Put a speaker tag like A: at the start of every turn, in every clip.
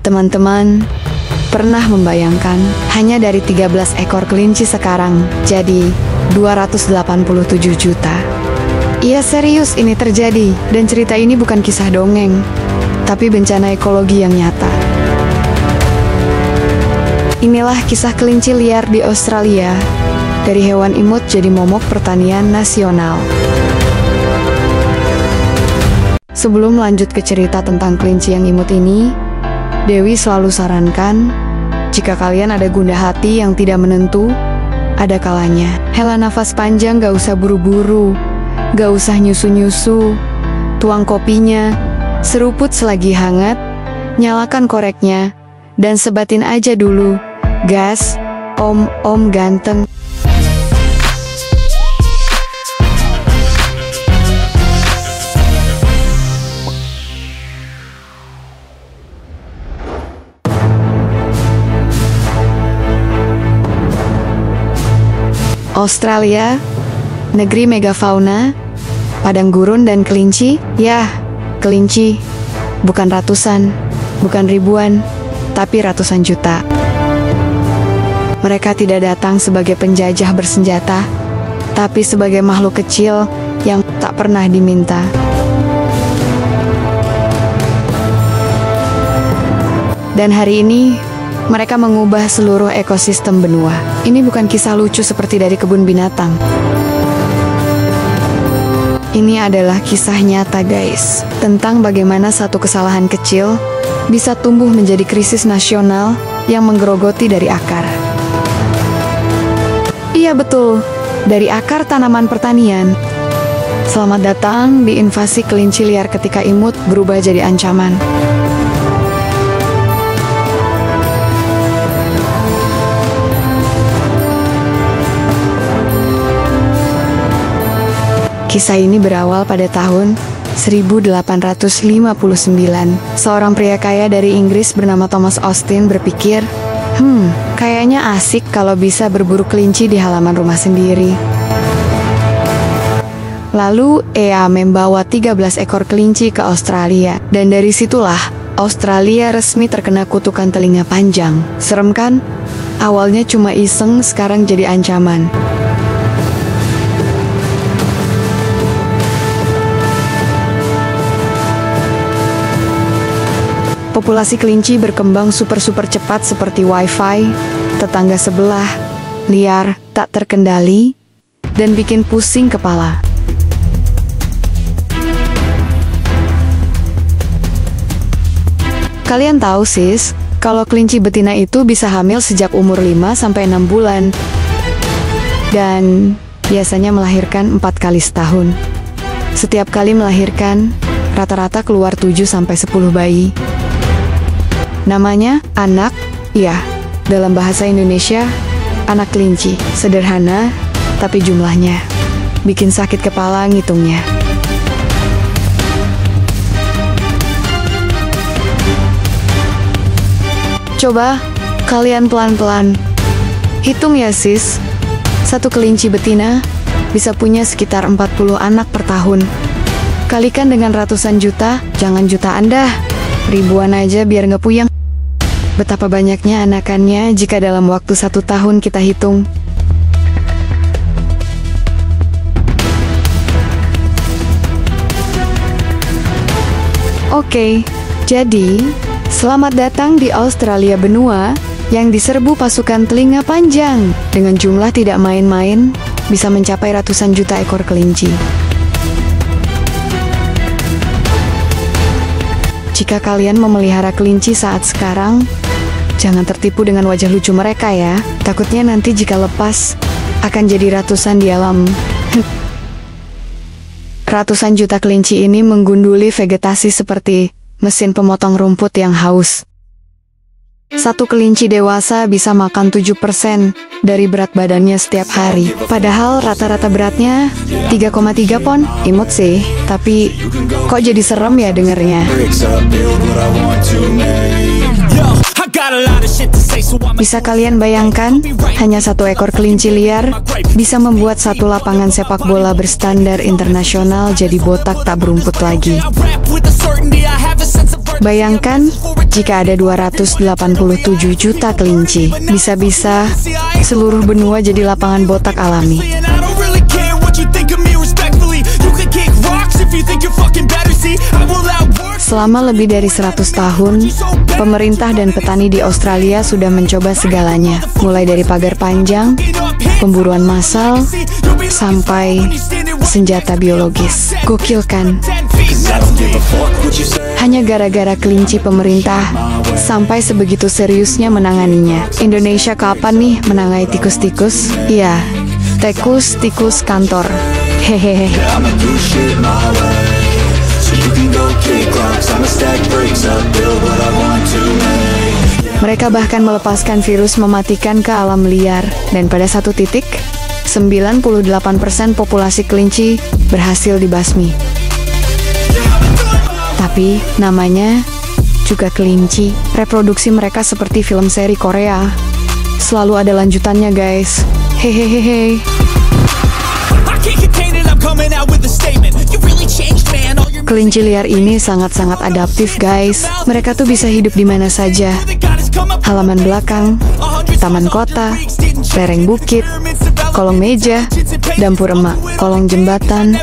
A: Teman-teman, pernah membayangkan hanya dari 13 ekor kelinci sekarang jadi 287 juta? Iya serius ini terjadi, dan cerita ini bukan kisah dongeng, tapi bencana ekologi yang nyata. Inilah kisah kelinci liar di Australia, dari hewan imut jadi momok pertanian nasional. Sebelum lanjut ke cerita tentang kelinci yang imut ini, Dewi selalu sarankan, jika kalian ada gundah hati yang tidak menentu, ada kalanya hela nafas panjang, gak usah buru-buru, gak usah nyusu-nyusu, tuang kopinya, seruput selagi hangat, nyalakan koreknya, dan sebatin aja dulu, gas, om ganteng. Australia, negeri megafauna, padang gurun dan kelinci. Yah, kelinci, bukan ratusan, bukan ribuan, tapi ratusan juta. Mereka tidak datang sebagai penjajah bersenjata, tapi sebagai makhluk kecil yang tak pernah diminta. Dan hari ini, mereka mengubah seluruh ekosistem benua. Ini bukan kisah lucu seperti dari kebun binatang. Ini adalah kisah nyata guys, tentang bagaimana satu kesalahan kecil bisa tumbuh menjadi krisis nasional yang menggerogoti dari akar. Iya betul, dari akar tanaman pertanian. Selamat datang di invasi kelinci liar ketika imut berubah jadi ancaman. Kisah ini berawal pada tahun 1859. Seorang pria kaya dari Inggris bernama Thomas Austin berpikir, kayaknya asik kalau bisa berburu kelinci di halaman rumah sendiri. Lalu, ia membawa 13 ekor kelinci ke Australia, dan dari situlah Australia resmi terkena kutukan telinga panjang. Serem kan? Awalnya cuma iseng, sekarang jadi ancaman. Populasi kelinci berkembang super cepat seperti wifi, tetangga sebelah, liar, tak terkendali, dan bikin pusing kepala. Kalian tahu sis, kalau kelinci betina itu bisa hamil sejak umur 5-6 bulan. Dan biasanya melahirkan 4 kali setahun. Setiap kali melahirkan, rata-rata keluar 7-10 bayi. Namanya anak, ya, dalam bahasa Indonesia, anak kelinci. Sederhana, tapi jumlahnya bikin sakit kepala ngitungnya. Coba, kalian pelan-pelan hitung ya sis, satu kelinci betina bisa punya sekitar 40 anak per tahun. Kalikan dengan ratusan juta, jangan jutaan dah, ribuan aja biar nggak puyeng. Betapa banyaknya anakannya jika dalam waktu 1 tahun kita hitung. Oke, jadi selamat datang di Australia benua yang diserbu pasukan telinga panjang. Dengan jumlah tidak main-main, bisa mencapai ratusan juta ekor kelinci. Jika kalian memelihara kelinci saat sekarang, jangan tertipu dengan wajah lucu mereka ya. Takutnya nanti jika lepas, akan jadi ratusan di alam. Ratusan juta kelinci ini menggunduli vegetasi seperti mesin pemotong rumput yang haus. Satu kelinci dewasa bisa makan 7% dari berat badannya setiap hari. Padahal rata-rata beratnya 3,3 pon. Imut sih, tapi kok jadi serem ya dengernya. Bisa kalian bayangkan, hanya satu ekor kelinci liar bisa membuat satu lapangan sepak bola berstandar internasional jadi botak tak berumput lagi. Bayangkan jika ada 287 juta kelinci, bisa-bisa seluruh benua jadi lapangan botak alami. Selama lebih dari 100 tahun, pemerintah dan petani di Australia sudah mencoba segalanya, mulai dari pagar panjang, pemburuan massal, sampai senjata biologis. Gokil kan? Hanya gara-gara kelinci pemerintah sampai sebegitu seriusnya menanganinya. Indonesia kapan nih menangani tikus-tikus? Iya, tikus kantor. Hehehe. Mereka bahkan melepaskan virus mematikan ke alam liar, dan pada satu titik, 98% populasi kelinci berhasil dibasmi. Tapi, namanya juga kelinci. Reproduksi mereka seperti film seri Korea. Selalu ada lanjutannya, guys. Hehehehe. Kelinci liar ini sangat-sangat adaptif, guys. Mereka tuh bisa hidup di mana saja. Halaman belakang, taman kota, lereng bukit, kolong meja, dapur emak, kolong jembatan.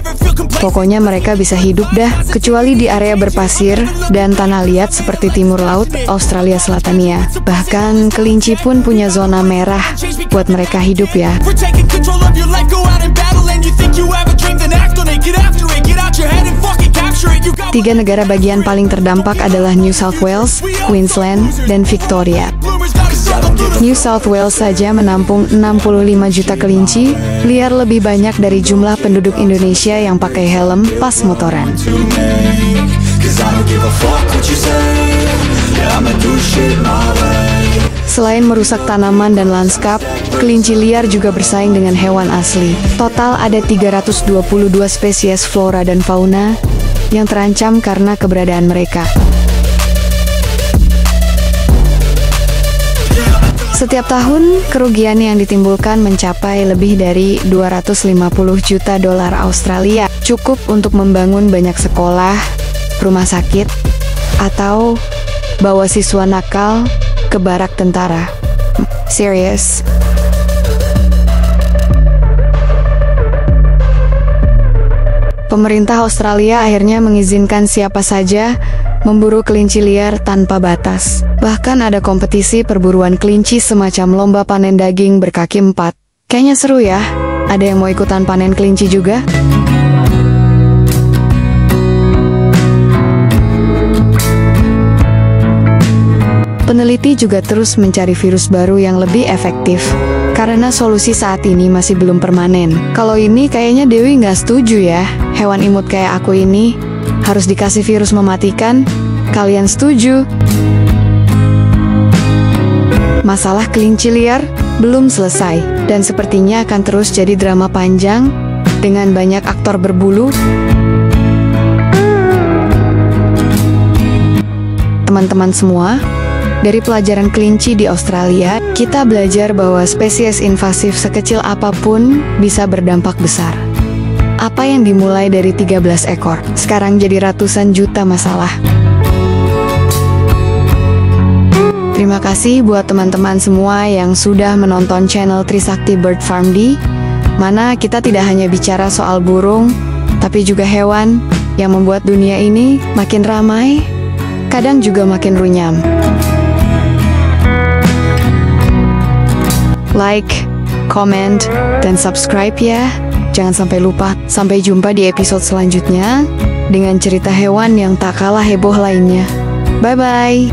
A: Pokoknya mereka bisa hidup dah, kecuali di area berpasir dan tanah liat seperti timur laut Australia Selatan ya. Bahkan kelinci pun punya zona merah buat mereka hidup ya. Tiga negara bagian paling terdampak adalah New South Wales, Queensland, dan Victoria. New South Wales saja menampung 65 juta kelinci, liar lebih banyak dari jumlah penduduk Indonesia yang pakai helm pas motoran. Selain merusak tanaman dan lanskap, kelinci liar juga bersaing dengan hewan asli. Total ada 322 spesies flora dan fauna yang terancam karena keberadaan mereka. Setiap tahun, kerugian yang ditimbulkan mencapai lebih dari 250 juta dolar Australia. Cukup untuk membangun banyak sekolah, rumah sakit, atau bawa siswa nakal ke barak tentara. Serius. Pemerintah Australia akhirnya mengizinkan siapa saja memburu kelinci liar tanpa batas. Bahkan ada kompetisi perburuan kelinci semacam lomba panen daging berkaki 4. Kayaknya seru ya. Ada yang mau ikutan panen kelinci juga? Peneliti juga terus mencari virus baru yang lebih efektif, karena solusi saat ini masih belum permanen. Kalau ini kayaknya Dewi nggak setuju ya. Hewan imut kayak aku ini harus dikasih virus mematikan. Kalian setuju? Masalah kelinci liar belum selesai, dan sepertinya akan terus jadi drama panjang dengan banyak aktor berbulu. Teman-teman semua, dari pelajaran kelinci di Australia, kita belajar bahwa spesies invasif sekecil apapun bisa berdampak besar. Apa yang dimulai dari 13 ekor, sekarang jadi ratusan juta masalah. Terima kasih buat teman-teman semua yang sudah menonton channel Trisakti Bird Farm di mana kita tidak hanya bicara soal burung, tapi juga hewan yang membuat dunia ini makin ramai, kadang juga makin runyam. Like, comment, dan subscribe ya. Jangan sampai lupa. Sampai jumpa di episode selanjutnya dengan cerita hewan yang tak kalah heboh lainnya. Bye-bye.